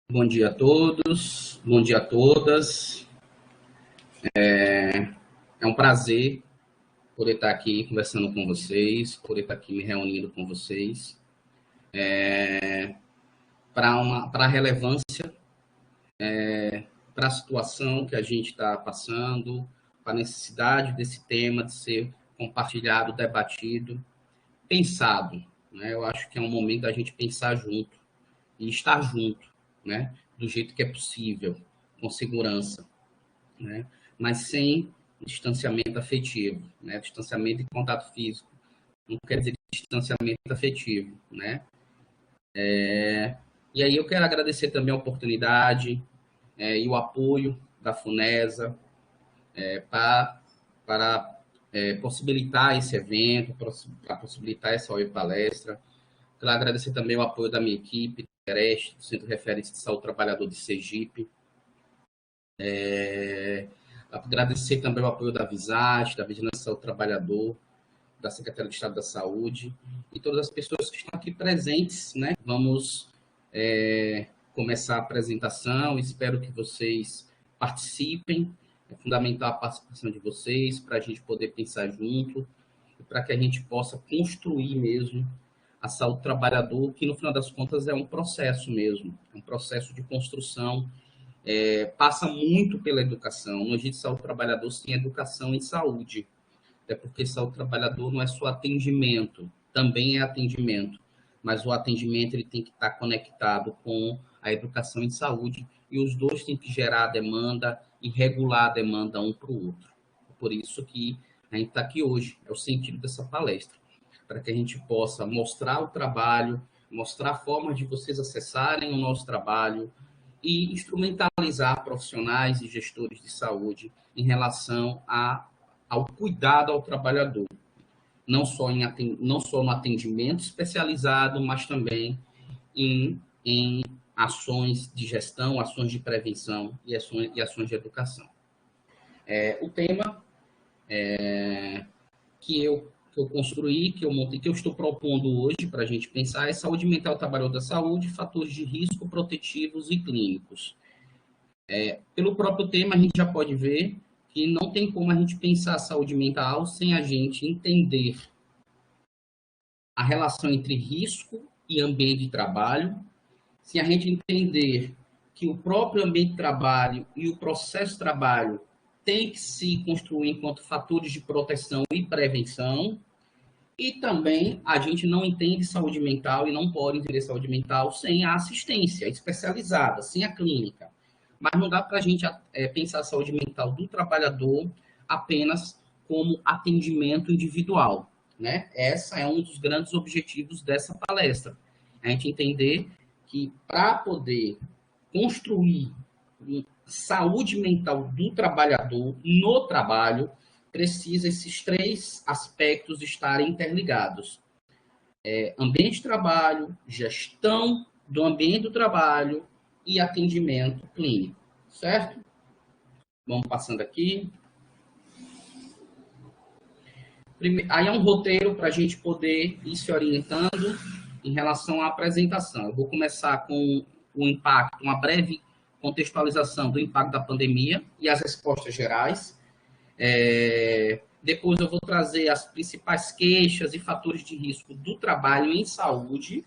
Bom dia a todos, bom dia a todas. É um prazer poder estar aqui conversando com vocês, poder estar aqui me reunindo com vocês para a relevância, para a situação que a gente está passando, para a necessidade desse tema de ser compartilhado, debatido, pensado. Né? Eu acho que é um momento da gente pensar junto e estar junto, né? Do jeito que é possível, com segurança, né? Mas sem distanciamento afetivo, né? Distanciamento e contato físico não quer dizer distanciamento afetivo, né? E aí eu quero agradecer também a oportunidade e o apoio da FUNESA para possibilitar esse evento, para possibilitar essa web palestra. Quero agradecer também o apoio da minha equipe, do Centro de Referência de Saúde Trabalhador de Sergipe. Agradecer também o apoio da Visage, da Vigilância Saúde Trabalhador, da Secretaria de Estado da Saúde e todas as pessoas que estão aqui presentes, né? Vamos começar a apresentação, espero que vocês participem, é fundamental a participação de vocês para a gente poder pensar junto e para que a gente possa construir mesmo a saúde do trabalhador, que no final das contas é um processo mesmo, é um processo de construção, passa muito pela educação. No Agente de Saúde do Trabalhador tem educação em saúde, até porque saúde do trabalhador não é só atendimento, também é atendimento, mas o atendimento ele tem que estar conectado com a educação em saúde e os dois têm que gerar a demanda e regular a demanda um para o outro. Por isso que a gente está aqui hoje, é o sentido dessa palestra, para que a gente possa mostrar o trabalho, mostrar formas de vocês acessarem o nosso trabalho e instrumentalizar profissionais e gestores de saúde em relação ao cuidado ao trabalhador, não só no atendimento especializado, mas também em ações de gestão, ações de prevenção e ações de educação. O tema que eu construí, que eu montei, que eu estou propondo hoje para a gente pensar é saúde mental do trabalhador da saúde, fatores de risco protetivos e clínicos. Pelo próprio tema, a gente já pode ver que não tem como a gente pensar a saúde mental sem a gente entender a relação entre risco e ambiente de trabalho, sem a gente entender que o próprio ambiente de trabalho e o processo de trabalho tem que se construir enquanto fatores de proteção e prevenção, e também a gente não entende saúde mental e não pode entender saúde mental sem a assistência especializada, sem a clínica. Mas não dá para a gente pensar a saúde mental do trabalhador apenas como atendimento individual, né? Essa é um dos grandes objetivos dessa palestra. A gente entender que para poder construir saúde mental do trabalhador no trabalho, precisa esses três aspectos estarem interligados. Ambiente de trabalho, gestão do ambiente do trabalho e atendimento clínico, certo? Vamos passando aqui. Aí é um roteiro para a gente poder ir se orientando em relação à apresentação. Eu vou começar com o impacto, uma breve contextualização do impacto da pandemia e as respostas gerais. Depois eu vou trazer as principais queixas e fatores de risco do trabalho em saúde,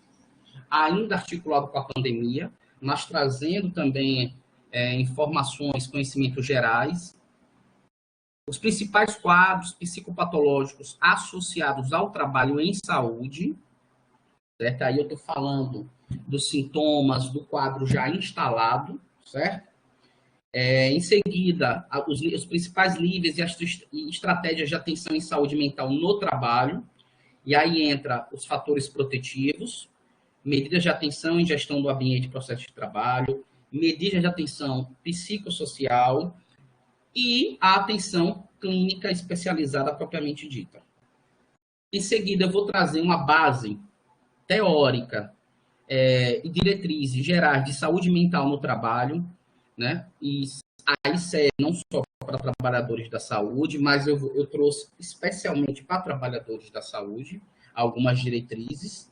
ainda articulado com a pandemia, mas trazendo também informações, conhecimentos gerais. Os principais quadros psicopatológicos associados ao trabalho em saúde, certo? Aí eu estou falando dos sintomas do quadro já instalado, certo? Em seguida, os principais níveis e as estratégias de atenção em saúde mental no trabalho, e aí entra os fatores protetivos, medidas de atenção em gestão do ambiente e processo de trabalho, medidas de atenção psicossocial e a atenção clínica especializada propriamente dita. Em seguida, eu vou trazer uma base teórica e diretrizes gerais de saúde mental no trabalho, né? E aí serve não só para trabalhadores da saúde, mas eu trouxe especialmente para trabalhadores da saúde algumas diretrizes.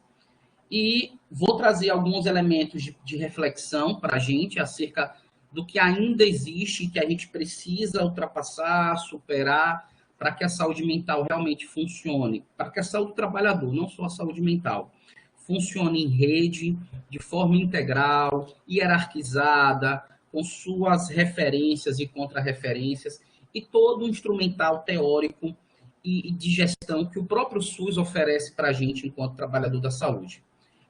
E vou trazer alguns elementos de reflexão para a gente acerca do que ainda existe e que a gente precisa ultrapassar, superar, para que a saúde mental realmente funcione, para que a saúde do trabalhador, não só a saúde mental, funcione em rede, de forma integral, hierarquizada, com suas referências e contrarreferências, e todo o instrumental teórico e de gestão que o próprio SUS oferece para a gente enquanto trabalhador da saúde.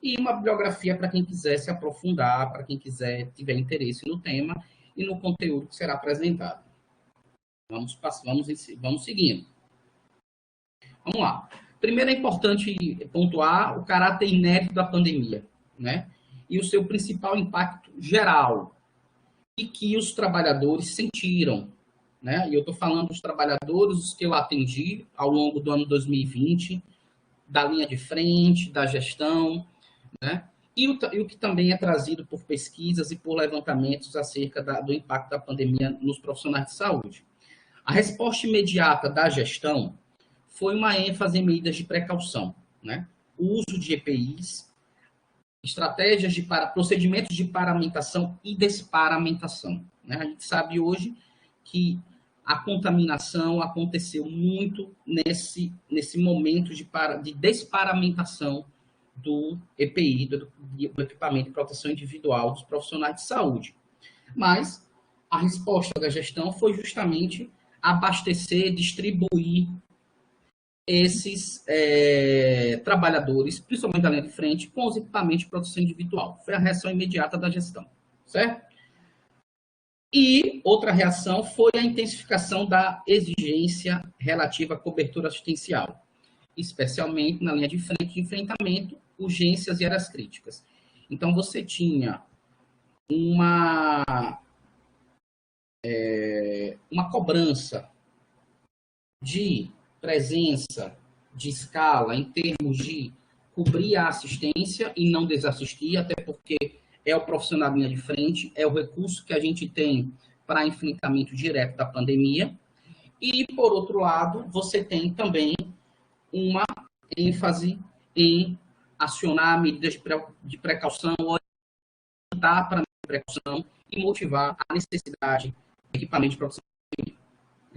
E uma bibliografia para quem quiser se aprofundar, para quem quiser tiver interesse no tema e no conteúdo que será apresentado. Vamos seguindo. Vamos lá. Primeiro é importante pontuar o caráter inédito da pandemia, né? E o seu principal impacto geral, e que os trabalhadores sentiram, né? E eu estou falando dos trabalhadores, os que eu atendi ao longo do ano 2020, da linha de frente, da gestão, né? E o que também é trazido por pesquisas e por levantamentos acerca do impacto da pandemia nos profissionais de saúde. A resposta imediata da gestão foi uma ênfase em medidas de precaução, né? O uso de EPIs, estratégias procedimentos de paramentação e desparamentação, né? A gente sabe hoje que a contaminação aconteceu muito nesse momento de desparamentação do EPI, do equipamento de proteção individual dos profissionais de saúde. Mas a resposta da gestão foi justamente abastecer, distribuir esses trabalhadores, principalmente da linha de frente, com os equipamentos de proteção individual. Foi a reação imediata da gestão, certo? E outra reação foi a intensificação da exigência relativa à cobertura assistencial, especialmente na linha de frente de enfrentamento, urgências e áreas críticas. Então, você tinha uma cobrança de presença, de escala, em termos de cobrir a assistência e não desassistir, até porque é o profissional da linha de frente, é o recurso que a gente tem para enfrentamento direto da pandemia. E, por outro lado, você tem também uma ênfase em acionar medidas de precaução, orientar para a precaução e motivar a necessidade de equipamento de proteção.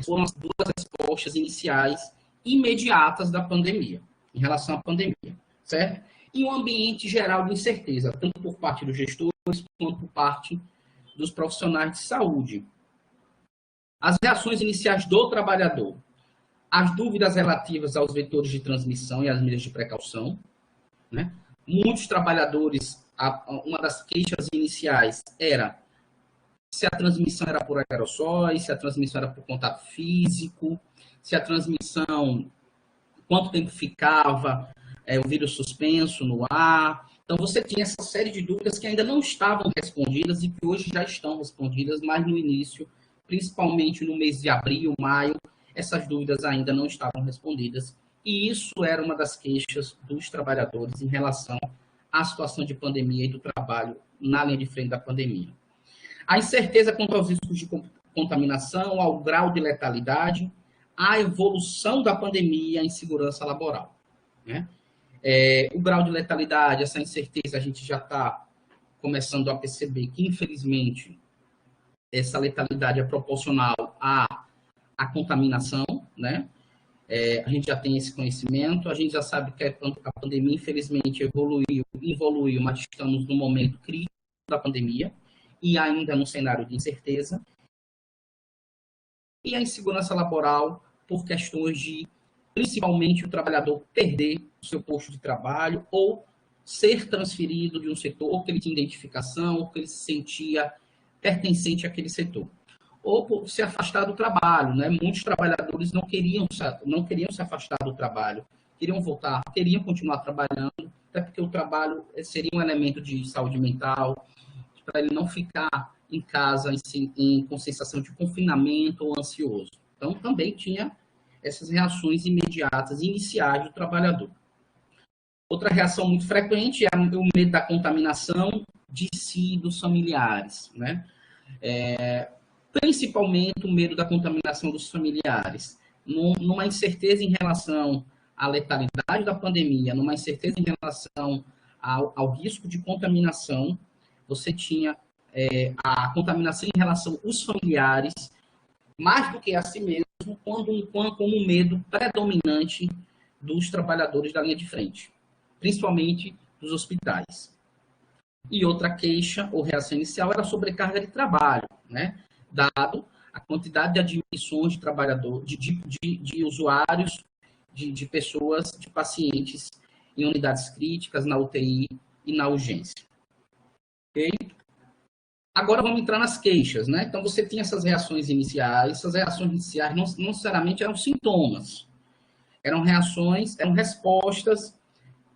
Foram as duas respostas iniciais imediatas da pandemia, em relação à pandemia, certo? E um ambiente geral de incerteza, tanto por parte dos gestores quanto por parte dos profissionais de saúde. As reações iniciais do trabalhador, as dúvidas relativas aos vetores de transmissão e às medidas de precaução, né? Muitos trabalhadores, uma das queixas iniciais era se a transmissão era por aerossóis, se a transmissão era por contato físico, se a transmissão, quanto tempo ficava o vírus suspenso no ar. Então, você tinha essa série de dúvidas que ainda não estavam respondidas e que hoje já estão respondidas, mas no início, principalmente no mês de abril, maio, essas dúvidas ainda não estavam respondidas. E isso era uma das queixas dos trabalhadores em relação à situação de pandemia e do trabalho na linha de frente da pandemia. A incerteza quanto aos riscos de contaminação, ao grau de letalidade, à evolução da pandemia em segurança laboral, né? O grau de letalidade, essa incerteza, a gente já está começando a perceber que, infelizmente, essa letalidade é proporcional à contaminação, né? A gente já tem esse conhecimento, a gente já sabe que a pandemia, infelizmente, evoluiu, mas estamos no momento crítico da pandemia e ainda no cenário de incerteza. E a insegurança laboral por questões de, principalmente, o trabalhador perder o seu posto de trabalho ou ser transferido de um setor, ou que ele tinha identificação, ou que ele se sentia pertencente àquele setor. Ou por se afastar do trabalho, né? Muitos trabalhadores não queriam se afastar do trabalho, queriam voltar, queriam continuar trabalhando, até porque o trabalho seria um elemento de saúde mental, para ele não ficar em casa com sensação de confinamento ou ansioso. Então, também tinha essas reações imediatas, iniciais do trabalhador. Outra reação muito frequente é o medo da contaminação de si e dos familiares, né? Principalmente o medo da contaminação dos familiares, numa incerteza em relação à letalidade da pandemia, numa incerteza em relação ao risco de contaminação, você tinha a contaminação em relação aos familiares, mais do que a si mesmo, como um medo predominante dos trabalhadores da linha de frente, principalmente dos hospitais. E outra queixa ou reação inicial era a sobrecarga de trabalho, né? Dado a quantidade de admissões de trabalhadores, de usuários, de pessoas, de pacientes em unidades críticas, na UTI e na urgência. Ok? Agora vamos entrar nas queixas, né? Então você tinha essas reações iniciais. Essas reações iniciais não necessariamente eram sintomas, eram reações, eram respostas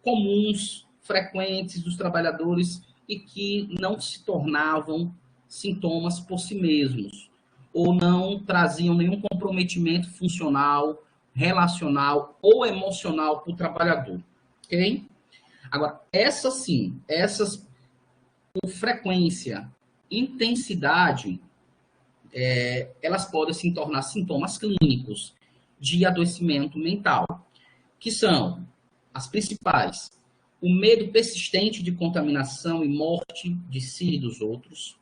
comuns, frequentes dos trabalhadores e que não se tornavam sintomas por si mesmos, ou não traziam nenhum comprometimento funcional, relacional ou emocional para o trabalhador, ok? Agora, essas sim, essas por frequência, intensidade, elas podem se tornar sintomas clínicos de adoecimento mental, que são as principais: o medo persistente de contaminação e morte de si e dos outros,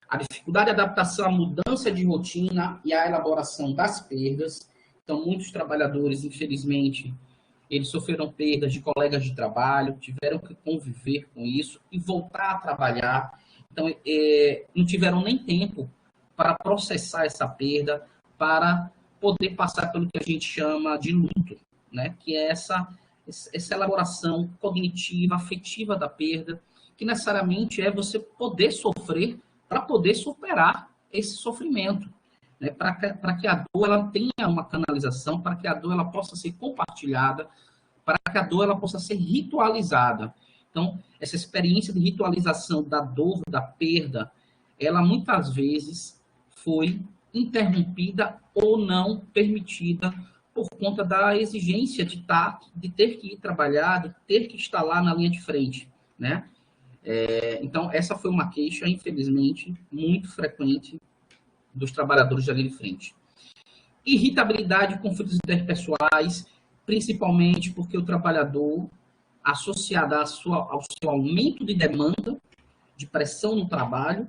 a dificuldade de adaptação à mudança de rotina e à elaboração das perdas. Então, muitos trabalhadores, infelizmente, eles sofreram perdas de colegas de trabalho, tiveram que conviver com isso e voltar a trabalhar. Então, não tiveram nem tempo para processar essa perda, para poder passar pelo que a gente chama de luto, né? Que é essa elaboração cognitiva, afetiva da perda, que necessariamente é você poder sofrer para poder superar esse sofrimento, né? Para que a dor ela tenha uma canalização, para que a dor ela possa ser compartilhada, para que a dor ela possa ser ritualizada. Então, essa experiência de ritualização da dor, da perda, ela muitas vezes foi interrompida ou não permitida por conta da exigência de ter que ir trabalhar, de ter que estar lá na linha de frente, né? Então, essa foi uma queixa, infelizmente, muito frequente dos trabalhadores da linha de frente. Irritabilidade e conflitos interpessoais, principalmente porque o trabalhador, associado ao seu aumento de demanda, de pressão no trabalho,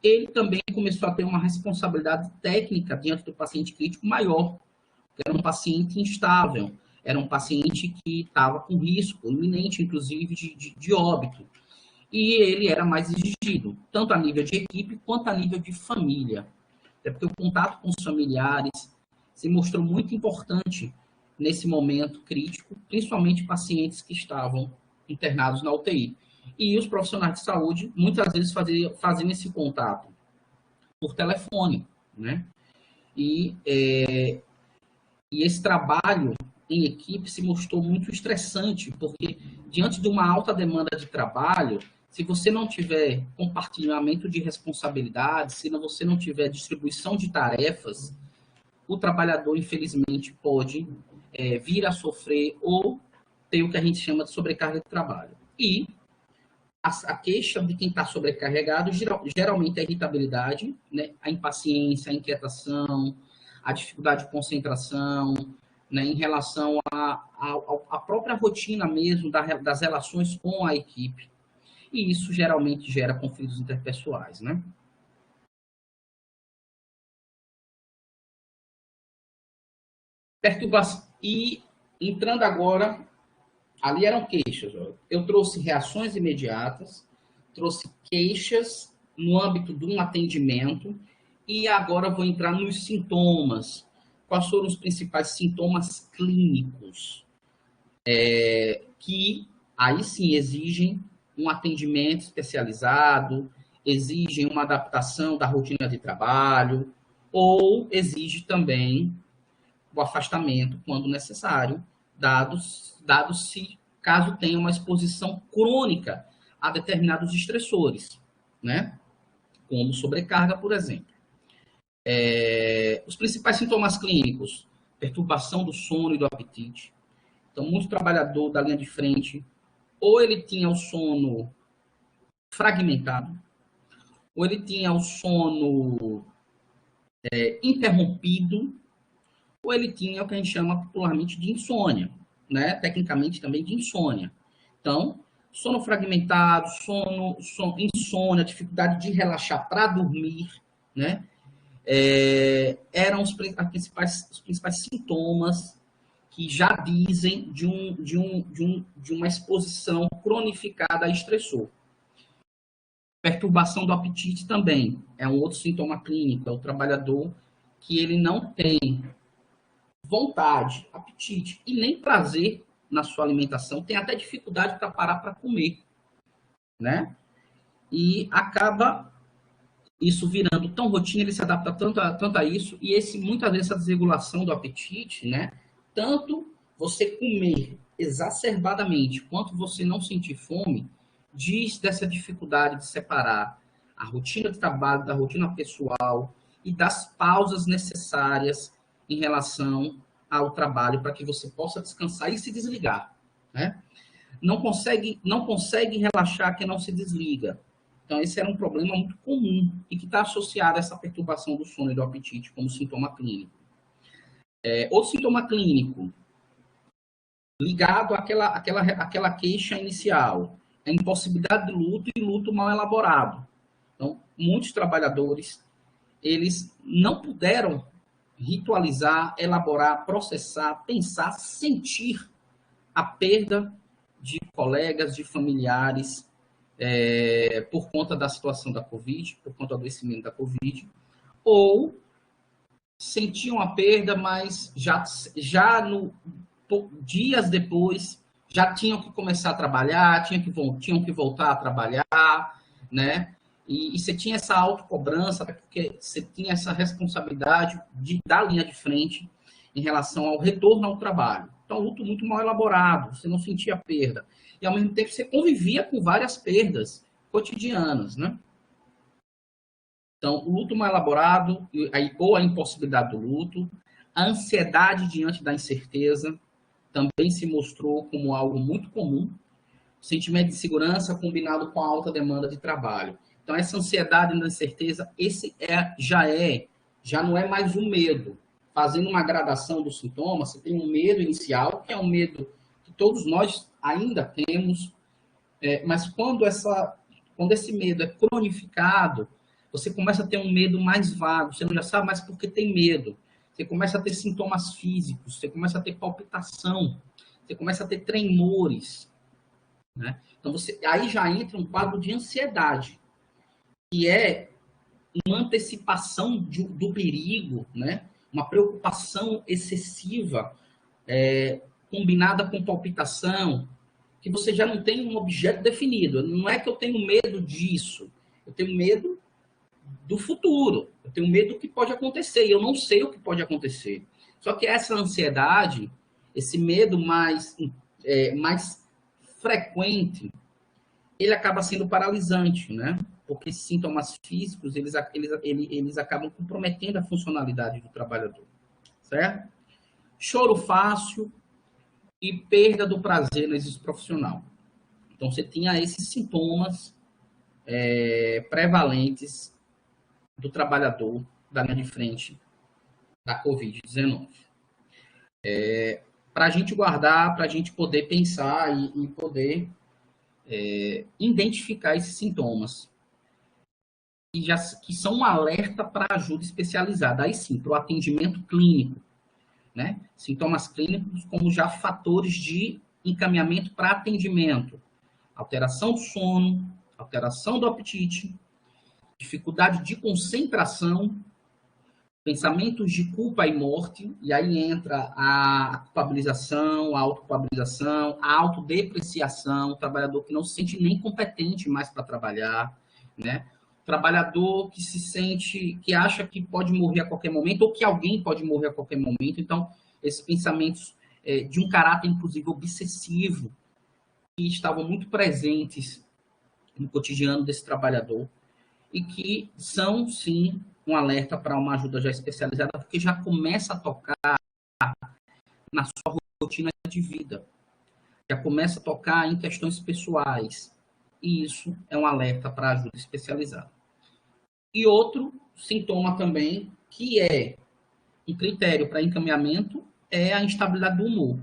ele também começou a ter uma responsabilidade técnica diante do paciente crítico maior, que era um paciente instável, era um paciente que estava com risco iminente, inclusive, de óbito. E ele era mais exigido, tanto a nível de equipe quanto a nível de família. Até porque o contato com os familiares se mostrou muito importante nesse momento crítico, principalmente pacientes que estavam internados na UTI. E os profissionais de saúde, muitas vezes, faziam esse contato por telefone, né? E esse trabalho em equipe se mostrou muito estressante, porque diante de uma alta demanda de trabalho, se você não tiver compartilhamento de responsabilidades, se você não tiver distribuição de tarefas, o trabalhador, infelizmente, pode vir a sofrer ou ter o que a gente chama de sobrecarga de trabalho. E a queixa de quem está sobrecarregado geralmente é a irritabilidade, né? A impaciência, a inquietação, a dificuldade de concentração, né? Em relação à própria rotina mesmo das relações com a equipe. E isso geralmente gera conflitos interpessoais, né? Perturbação. E entrando agora, ali eram queixas. Ó. Eu trouxe reações imediatas, trouxe queixas no âmbito de um atendimento e agora vou entrar nos sintomas. Quais foram os principais sintomas clínicos que aí sim exigem um atendimento especializado, exigem uma adaptação da rotina de trabalho ou exige também o afastamento quando necessário, se caso tenha uma exposição crônica a determinados estressores, né? Como sobrecarga, por exemplo. Os principais sintomas clínicos: perturbação do sono e do apetite. Então, muito trabalhador da linha de frente, ou ele tinha o sono fragmentado, ou ele tinha o sono interrompido, ou ele tinha o que a gente chama popularmente de insônia, né? Tecnicamente também de insônia. Então, Sono fragmentado, insônia, dificuldade de relaxar para dormir, né? Eram os principais sintomas que já dizem de uma exposição cronificada a estressor. Perturbação do apetite também é um outro sintoma clínico, é o trabalhador que ele não tem vontade, apetite e nem prazer na sua alimentação, tem até dificuldade para parar para comer, né? E acaba isso virando tão rotina, ele se adapta tanto a isso, e muitas vezes essa desregulação do apetite, né? Tanto você comer exacerbadamente, quanto você não sentir fome, diz dessa dificuldade de separar a rotina de trabalho da rotina pessoal e das pausas necessárias em relação ao trabalho para que você possa descansar e se desligar, né? Não consegue relaxar que não se desliga. Então, esse era um problema muito comum e que está associado a essa perturbação do sono e do apetite como sintoma clínico. Outro sintoma clínico ligado àquela queixa inicial, a impossibilidade de luto e luto mal elaborado. Então, muitos trabalhadores, eles não puderam ritualizar, elaborar, processar, pensar, sentir a perda de colegas, de familiares, por conta da situação da Covid, por conta do adoecimento da Covid, ou sentiam a perda, mas dias depois já tinham que começar a trabalhar, tinham que voltar a trabalhar, né? E você tinha essa autocobrança, porque você tinha essa responsabilidade da linha de frente em relação ao retorno ao trabalho. Então, luto muito mal elaborado, você não sentia perda. E, ao mesmo tempo, você convivia com várias perdas cotidianas, né? Então, o luto mal elaborado, ou a impossibilidade do luto, a ansiedade diante da incerteza, também se mostrou como algo muito comum. O sentimento de insegurança combinado com a alta demanda de trabalho. Então, essa ansiedade e incerteza, já não é mais um medo. Fazendo uma gradação dos sintomas, você tem um medo inicial, que é um medo que todos nós ainda temos, mas quando esse medo é cronificado, você começa a ter um medo mais vago, você não já sabe mais por que tem medo. Você começa a ter sintomas físicos, você começa a ter palpitação, você começa a ter tremores, né? Então, aí já entra um quadro de ansiedade, que é uma antecipação do perigo, né? Uma preocupação excessiva, combinada com palpitação, que você já não tem um objeto definido. Não é que eu tenho medo disso, eu tenho medo do futuro, eu tenho medo do que pode acontecer, e eu não sei o que pode acontecer. Só que essa ansiedade, esse medo mais frequente, ele acaba sendo paralisante, né? Porque esses sintomas físicos, eles acabam comprometendo a funcionalidade do trabalhador, certo? Choro fácil e perda do prazer no exercício profissional. Então, você tinha esses sintomas prevalentes do trabalhador da linha de frente da Covid-19. Para a gente guardar, para a gente poder pensar e poder identificar esses sintomas, que são um alerta para ajuda especializada, aí sim, para o atendimento clínico, né? Sintomas clínicos como já fatores de encaminhamento para atendimento, alteração do sono, alteração do apetite, dificuldade de concentração, pensamentos de culpa e morte, e aí entra a culpabilização, a autoculpabilização, a autodepreciação, o trabalhador que não se sente nem competente mais para trabalhar, né? O trabalhador que se sente, que acha que pode morrer a qualquer momento, ou que alguém pode morrer a qualquer momento. Então, esses pensamentos de um caráter, inclusive, obsessivo, que estavam muito presentes no cotidiano desse trabalhador, e que são, sim, um alerta para uma ajuda já especializada, porque já começa a tocar na sua rotina de vida, já começa a tocar em questões pessoais, e isso é um alerta para ajuda especializada. E outro sintoma também, que é um critério para encaminhamento, é a instabilidade do humor.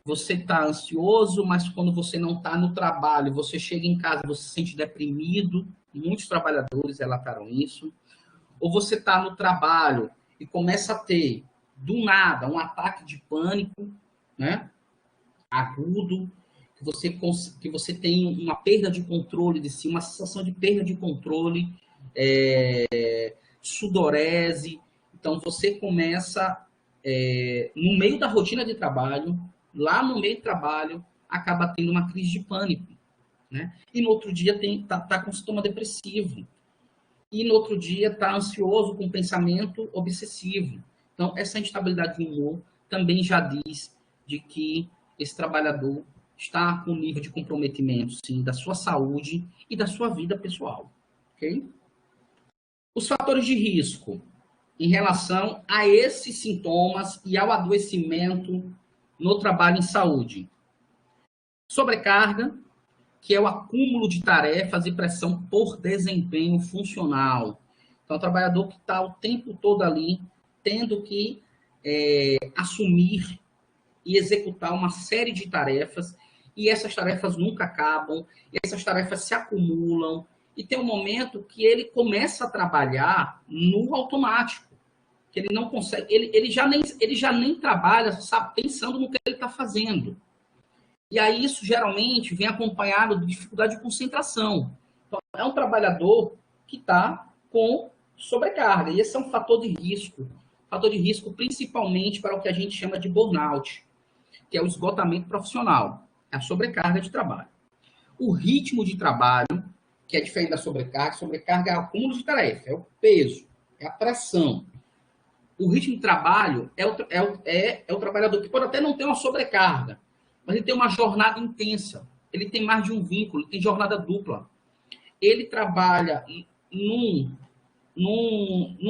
você está ansioso, mas quando você não está no trabalho, você chega em casa, você se sente deprimido. Muitos trabalhadores relataram isso. Ou você está no trabalho e começa a ter, do nada, um ataque de pânico, né? Agudo, que você tem uma perda de controle de si, uma sensação de perda de controle, sudorese. Então, você começa, no meio da rotina de trabalho, lá no meio do trabalho, acaba tendo uma crise de pânico, né? E no outro dia tá com sintoma depressivo. E no outro dia está ansioso com pensamento obsessivo. Então, essa instabilidade de humor também já diz de que esse trabalhador está com nível de comprometimento, sim, da sua saúde e da sua vida pessoal. Ok? Os fatores de risco em relação a esses sintomas e ao adoecimento no trabalho em saúde. Sobrecarga, que é o acúmulo de tarefas e pressão por desempenho funcional. Então, o trabalhador que está o tempo todo ali, tendo que assumir e executar uma série de tarefas, e essas tarefas nunca acabam, e essas tarefas se acumulam, e tem um momento que ele começa a trabalhar no automático, que ele não consegue, ele já nem trabalha, sabe, pensando no que ele está fazendo. E aí isso geralmente vem acompanhado de dificuldade de concentração. Então, é um trabalhador que está com sobrecarga. E esse é um fator de risco. Fator de risco principalmente para o que a gente chama de burnout, que é o esgotamento profissional, a sobrecarga de trabalho. O ritmo de trabalho, que é diferente da sobrecarga é o acúmulo de tarefa, é o peso, é a pressão. O ritmo de trabalho é o trabalhador que pode até não ter uma sobrecarga, mas ele tem uma jornada intensa, ele tem mais de um vínculo, ele tem jornada dupla. Ele trabalha num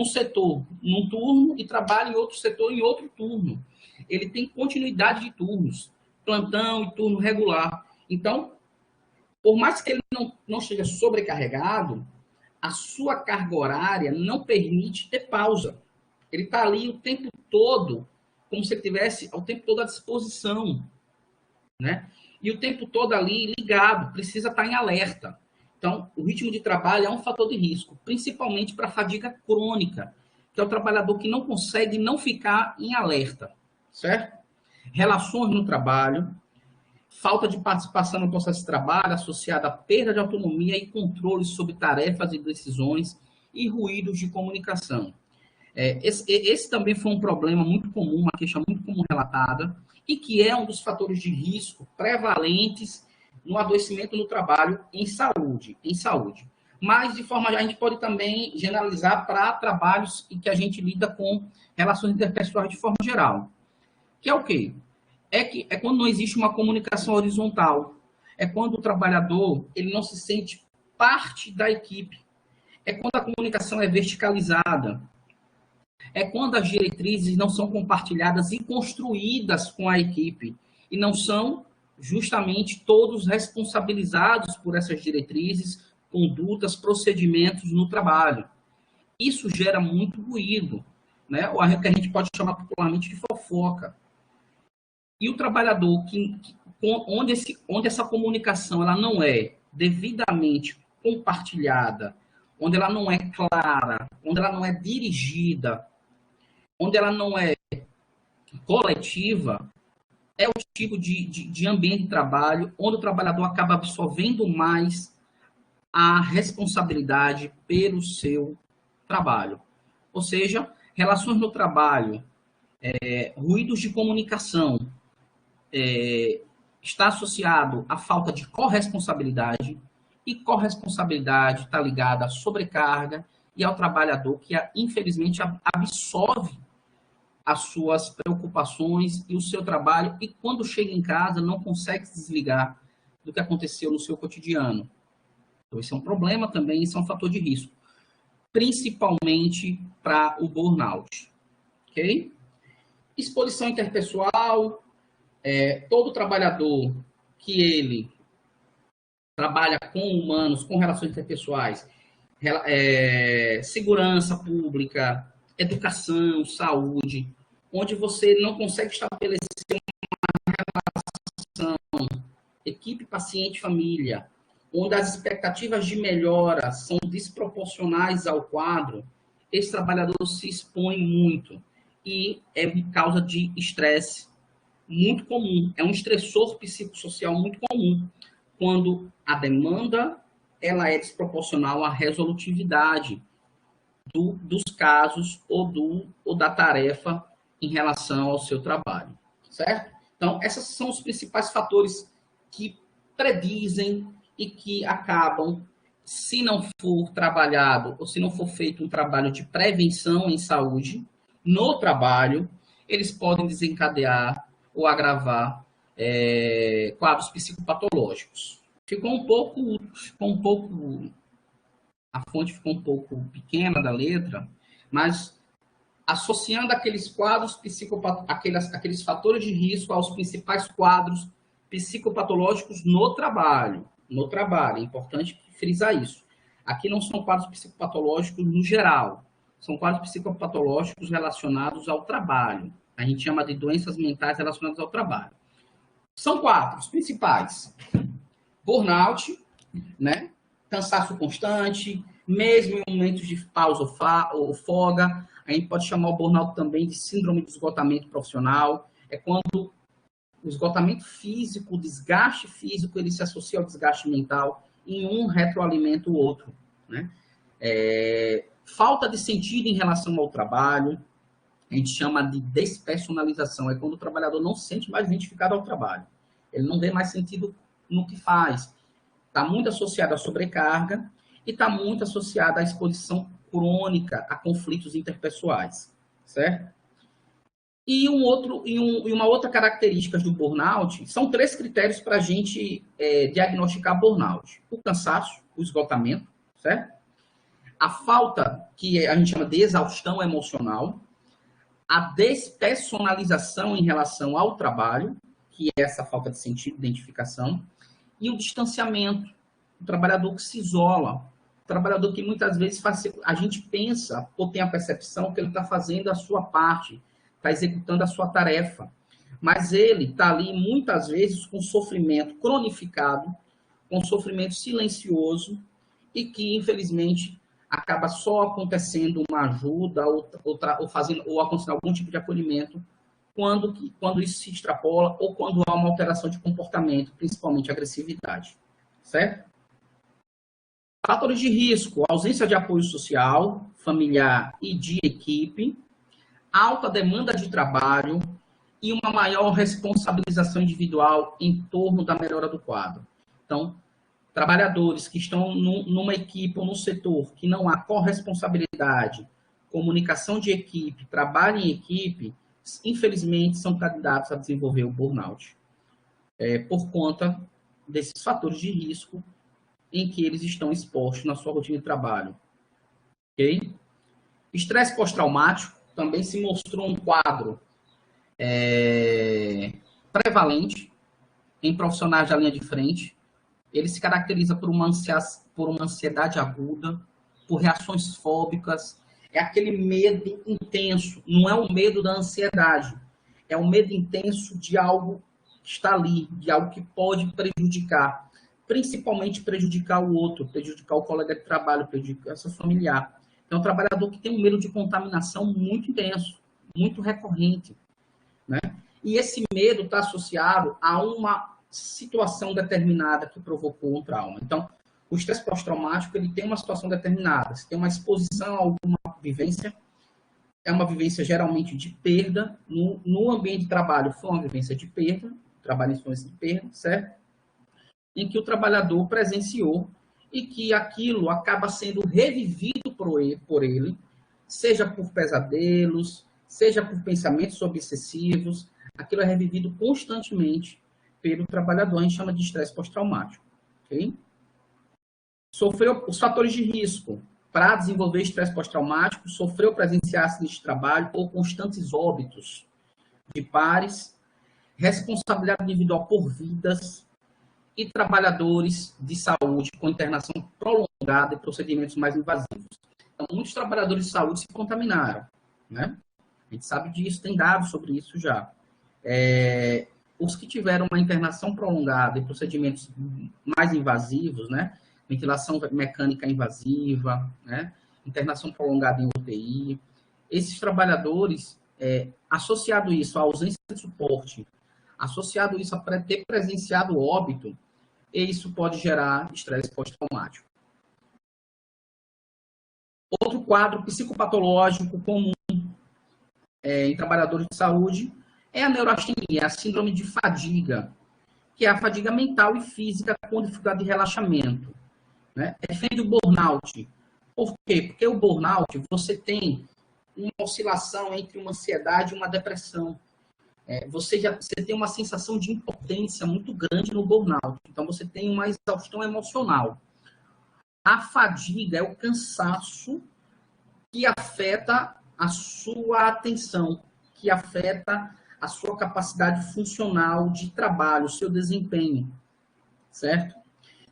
setor, num turno, e trabalha em outro setor, em outro turno. Ele tem continuidade de turnos, plantão e turno regular. Então, por mais que ele não esteja sobrecarregado, a sua carga horária não permite ter pausa. Ele está ali o tempo todo, como se ele tivesse o tempo todo à disposição, né? E o tempo todo ali ligado, precisa estar em alerta. Então, o ritmo de trabalho é um fator de risco, principalmente para a fadiga crônica, que é o trabalhador que não consegue não ficar em alerta, certo? Relações no trabalho, falta de participação no processo de trabalho associada à perda de autonomia e controle sobre tarefas e decisões e ruídos de comunicação. Esse também foi um problema muito comum, uma queixa muito comum relatada, e que é um dos fatores de risco prevalentes no adoecimento no trabalho em saúde. Mas, de forma a gente pode também generalizar para trabalhos em que a gente lida com relações interpessoais de forma geral. Que é o quê? É quando não existe uma comunicação horizontal. É quando o trabalhador ele não se sente parte da equipe. É quando a comunicação é verticalizada. É quando as diretrizes não são compartilhadas e construídas com a equipe. E não são justamente todos responsabilizados por essas diretrizes, condutas, procedimentos no trabalho. Isso gera muito ruído, né? O que a gente pode chamar popularmente de fofoca. E o trabalhador onde essa comunicação ela não é devidamente compartilhada, onde ela não é clara, onde ela não é dirigida, onde ela não é coletiva, é o tipo de ambiente de trabalho onde o trabalhador acaba absorvendo mais a responsabilidade pelo seu trabalho. Ou seja, relações no trabalho, ruídos de comunicação, está associado à falta de corresponsabilidade, e corresponsabilidade está ligada à sobrecarga e ao trabalhador que, infelizmente, absorve as suas preocupações e o seu trabalho, e quando chega em casa não consegue se desligar do que aconteceu no seu cotidiano. Então, esse é um problema também, isso é um fator de risco, principalmente para o burnout. Ok? Exposição interpessoal, todo trabalhador que ele trabalha com humanos, com relações interpessoais, segurança pública, educação, saúde, onde você não consegue estabelecer uma equipe, paciente, família, onde as expectativas de melhora são desproporcionais ao quadro, esse trabalhador se expõe muito e é causa de estresse muito comum. É um estressor psicossocial muito comum, quando a demanda ela é desproporcional à resolutividade dos casos ou da tarefa em relação ao seu trabalho, certo? Então, esses são os principais fatores que predizem e que acabam, se não for trabalhado ou se não for feito um trabalho de prevenção em saúde no trabalho, eles podem desencadear ou agravar quadros psicopatológicos. A fonte ficou um pouco pequena da letra, mas associando aqueles quadros aqueles fatores de risco aos principais quadros psicopatológicos no trabalho. No trabalho, é importante frisar isso. Aqui não são quadros psicopatológicos no geral, são quadros psicopatológicos relacionados ao trabalho. A gente chama de doenças mentais relacionadas ao trabalho. São quadros principais: burnout, né? Cansaço constante, mesmo em momentos de pausa ou folga. A gente pode chamar o burnout também de síndrome de esgotamento profissional. É quando o esgotamento físico, o desgaste físico, ele se associa ao desgaste mental e um retroalimenta o outro, né? Falta de sentido em relação ao trabalho, a gente chama de despersonalização. É quando o trabalhador não se sente mais identificado ao trabalho. Ele não vê mais sentido no que faz. Está muito associado à sobrecarga e está muito associado à exposição crônica a conflitos interpessoais, certo? E uma outra característica do burnout, são 3 critérios para a gente diagnosticar burnout: o cansaço, o esgotamento, certo? A falta, que a gente chama de exaustão emocional, a despersonalização em relação ao trabalho, que é essa falta de sentido, identificação, e o distanciamento, o trabalhador que se isola, o trabalhador que muitas vezes a gente pensa ou tem a percepção que ele está fazendo a sua parte, está executando a sua tarefa, mas ele está ali muitas vezes com sofrimento cronificado, com sofrimento silencioso e que, infelizmente, acaba só acontecendo uma ajuda ou acontecendo algum tipo de acolhimento quando isso se extrapola ou quando há uma alteração de comportamento, principalmente agressividade, certo? Fatores de risco: ausência de apoio social, familiar e de equipe, alta demanda de trabalho e uma maior responsabilização individual em torno da melhora do quadro. Então, trabalhadores que estão numa equipe ou num setor que não há corresponsabilidade, comunicação de equipe, trabalho em equipe, infelizmente, são candidatos a desenvolver o burnout, por conta desses fatores de risco em que eles estão expostos na sua rotina de trabalho. Ok? Estresse pós-traumático também se mostrou um quadro prevalente em profissionais da linha de frente. Ele se caracteriza por uma ansiedade aguda, por reações fóbicas. É aquele medo intenso, não é o medo da ansiedade, é o medo intenso de algo que está ali, de algo que pode prejudicar, principalmente prejudicar o outro, prejudicar o colega de trabalho, prejudicar seu familiar. Então, é um trabalhador que tem um medo de contaminação muito intenso, muito recorrente, né? E esse medo está associado a uma situação determinada que provocou um trauma. Então, o estresse pós-traumático, ele tem uma situação determinada. Se tem uma exposição a alguma vivência, é uma vivência geralmente de perda. No ambiente de trabalho, foi uma vivência de perda, trabalho em situação de perda, certo? Em que o trabalhador presenciou e que aquilo acaba sendo revivido por ele, seja por pesadelos, seja por pensamentos obsessivos, aquilo é revivido constantemente pelo trabalhador. A gente chama de estresse pós-traumático. Okay? Sofreu os fatores de risco para desenvolver estresse pós-traumático: sofreu presenciar acidentes de trabalho ou constantes óbitos de pares, responsabilidade individual por vidas e trabalhadores de saúde com internação prolongada e procedimentos mais invasivos. Então, muitos trabalhadores de saúde se contaminaram, né? A gente sabe disso, tem dados sobre isso já. os que tiveram uma internação prolongada e procedimentos mais invasivos, né? Ventilação mecânica invasiva, né? Internação prolongada em UTI, esses trabalhadores, associado isso à ausência de suporte, associado isso a ter presenciado óbito, isso pode gerar estresse pós-traumático. Outro quadro psicopatológico comum em trabalhadores de saúde é a neurastenia, a síndrome de fadiga, que é a fadiga mental e física com dificuldade de relaxamento. Né? É diferente do burnout. Por quê? Porque o burnout, você tem uma oscilação entre uma ansiedade e uma depressão. Você tem uma sensação de impotência muito grande no burnout. Então, você tem uma exaustão emocional. A fadiga é o cansaço que afeta a sua atenção, que afeta a sua capacidade funcional de trabalho, o seu desempenho, certo?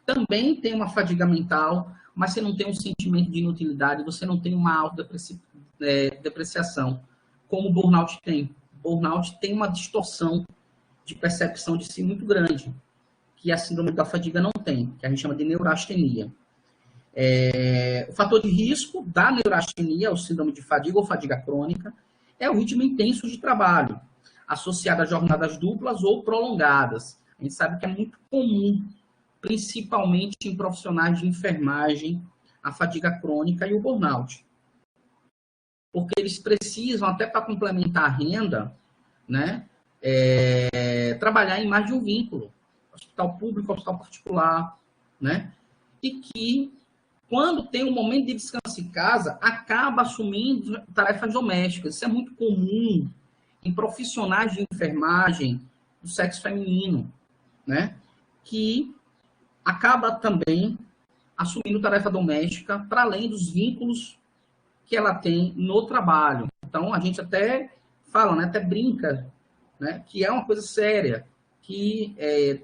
Também tem uma fadiga mental, mas você não tem um sentimento de inutilidade, você não tem uma autodepreciação, como o burnout tem. O burnout tem uma distorção de percepção de si muito grande, que a síndrome da fadiga não tem, que a gente chama de neurastenia. O fator de risco da neurastenia, ou síndrome de fadiga ou fadiga crônica, é o ritmo intenso de trabalho, associado a jornadas duplas ou prolongadas. A gente sabe que é muito comum, principalmente em profissionais de enfermagem, a fadiga crônica e o burnout. Porque eles precisam, até para complementar a renda, né, trabalhar em mais de um vínculo, hospital público, hospital particular, né, e que, quando tem um momento de descanso em casa, acaba assumindo tarefas domésticas. Isso é muito comum em profissionais de enfermagem do sexo feminino, né, que acaba também assumindo tarefa doméstica para além dos vínculos que ela tem no trabalho. Então, a gente até fala, né, até brinca, né, que é uma coisa séria, que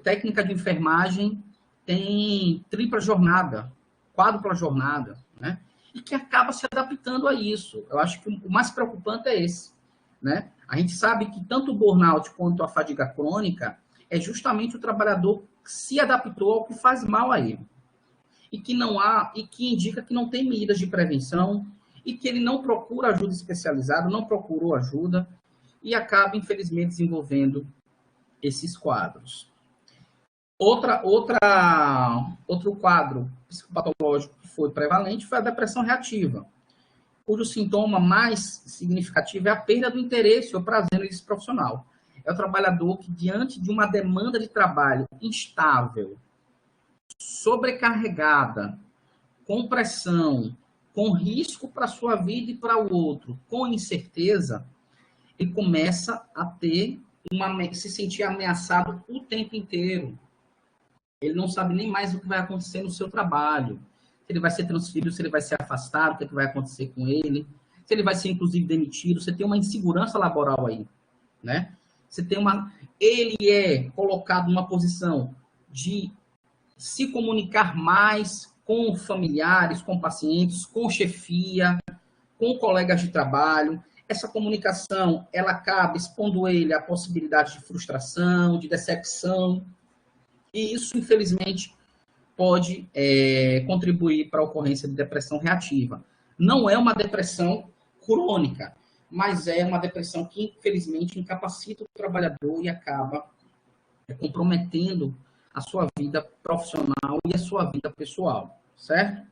técnica de enfermagem tem tripla jornada, quádrupla jornada, né, e que acaba se adaptando a isso. Eu acho que o mais preocupante é esse, né? A gente sabe que tanto o burnout quanto a fadiga crônica é justamente o trabalhador que se adaptou ao que faz mal a ele. E que indica que não tem medidas de prevenção e que ele não procura ajuda especializada, não procurou ajuda e acaba, infelizmente, desenvolvendo esses quadros. Outro quadro psicopatológico que foi prevalente foi a depressão reativa, cujo sintoma mais significativo é a perda do interesse ou prazer no exercício profissional. É o trabalhador que, diante de uma demanda de trabalho instável, sobrecarregada, com pressão, com risco para a sua vida e para o outro, com incerteza, ele começa a se sentir ameaçado o tempo inteiro. Ele não sabe nem mais o que vai acontecer no seu trabalho. Se ele vai ser transferido, se ele vai ser afastado, o que vai acontecer com ele, se ele vai ser, inclusive, demitido. Você tem uma insegurança laboral aí, né? Ele é colocado numa posição de se comunicar mais com familiares, com pacientes, com chefia, com colegas de trabalho. Essa comunicação, ela acaba expondo ele à possibilidade de frustração, de decepção, e isso, infelizmente, pode contribuir para a ocorrência de depressão reativa. Não é uma depressão crônica, mas é uma depressão que, infelizmente, incapacita o trabalhador e acaba comprometendo a sua vida profissional e a sua vida pessoal, certo?